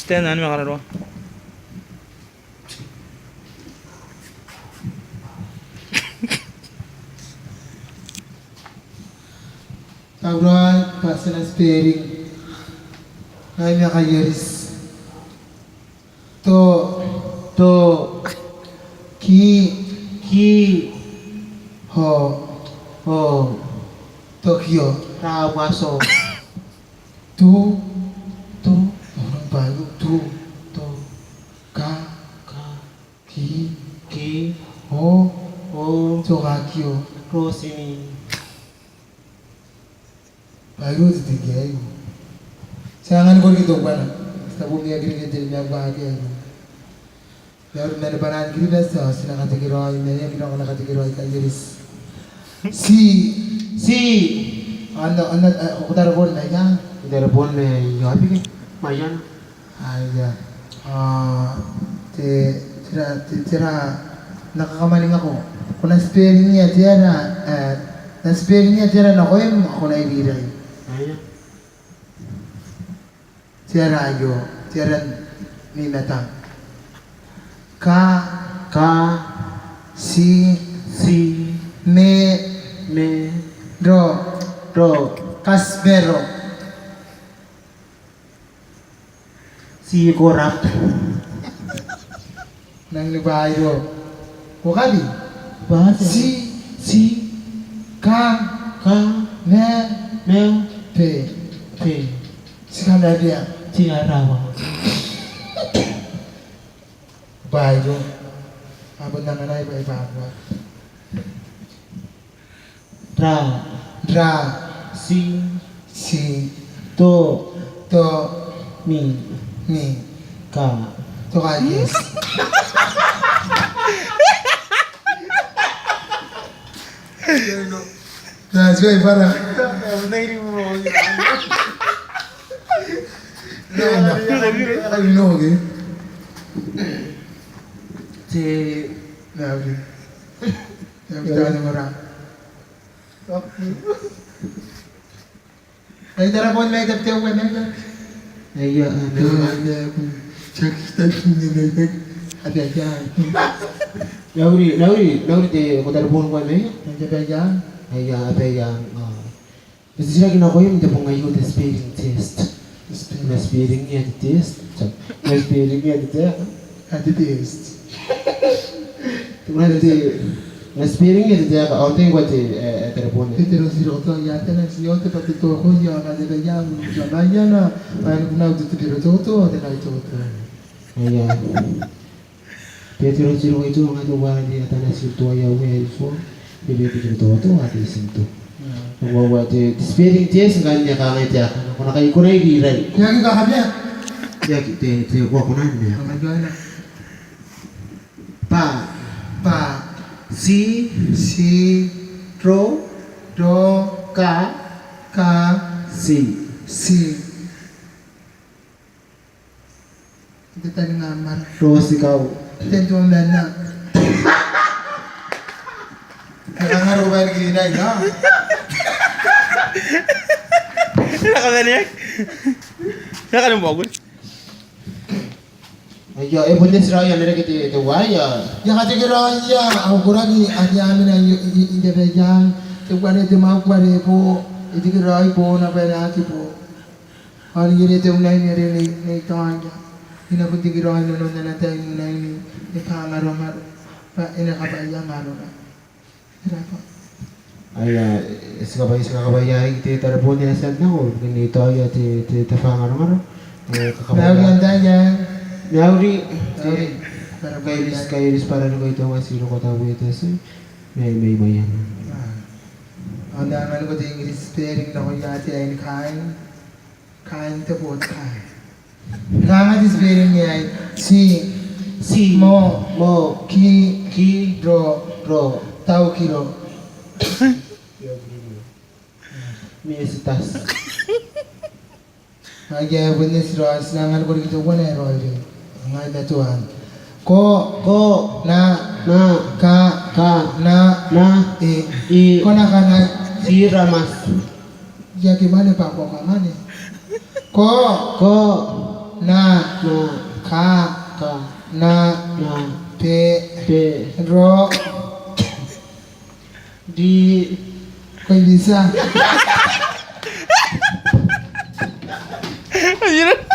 stand ano makararo. Tauran personal sparing. Ay nakayeris. To ki ho Tokyo Rawaso. tu orang baru tu ka ki ho Tokyo Rosimi. baru tiga itu. Jangan kau gitu kan? Setahu dia kiri kiri dia bahagia. Yaru nari banan kiri dah sah. Sina kata kira ini yang kira kata kira ikan jeris. Si anda udah pun naiknya. Telepon me yo abi ke? Mayan. Ayah. Tira nakakamaling ako. Kung na-sparing niya na-sparing niya tira na ko yung ako na ibiray. Ayan. Tira ni mata. Ka si me ro kasbero Si Korap. nang lubayo. Kukabi. Bahasa. Si ka ne pe si kamera dia Rawa. bayo. Abot na nanay ba iba. Dra si To mi Ka. to ka yes. That's very para. I know okay. Nabi. Tahu orang. Ay telepon may tapte ko na. Ayan. Ada yan. Lauri te ko telepon ko me. Nandiyan yan. Ayan. Kasi sila ginako yung hindi po ngayon na spelling test. Na spelling niya di test. Na spelling niya di test. Ada test. Tunggu nanti na spelling niya di test. Ako tingin ko ti telepon niya. Pero si Roto yata na si Yote pati to ko ya kada yan. Jamanya na. Paano na dito pero Toto ada na ito. Ayan. Pero silo itu mga tuwa di atana si tuwa ya welfo. Bibiti ko to ati sinto. Wawa te spelling test nganya ka ngai ta. Kuna kai kuna ibirai. Kaya kita kabya. Ya te ko kuna ni. Ang gana. Pa si do ka si Kita tadi ngamar. Rosi kau. Tentu na. Ang araw gini na ya. Nakakaniyak. Nakalambogol. Ayo bunya Israel nere kiti te waya. Ya kata kira ya aku kurang ada amina inde bejan. Tu kare te mau kare po. Itu kira po na pera ki po. Hari ini te unai mere ni tanya. Ina pun kira no na tayo unai ni pangaro maro. Pa ina kabaya maro na. Kenapa? Aya sikabaya ite telepon niya sa na ganito aya te tafanga ngaro. Kaya tanya. Nauri Para kairis para no ito nga sino ko tawo ito sa may yan. Ang daman ko din English spelling na ko yati ay kain te po kain. Nga di spelling niya ay si mo ki ro tau kilo. Miesitas. Agya bunyi sira sinangan ko dito ko na ro ito. Nga na tuan. Ko na ka na ko na kana si Ramas. ya gimana Pak kok kamane? Ko na na ka ka na na pe pe ro di kok bisa Anjir.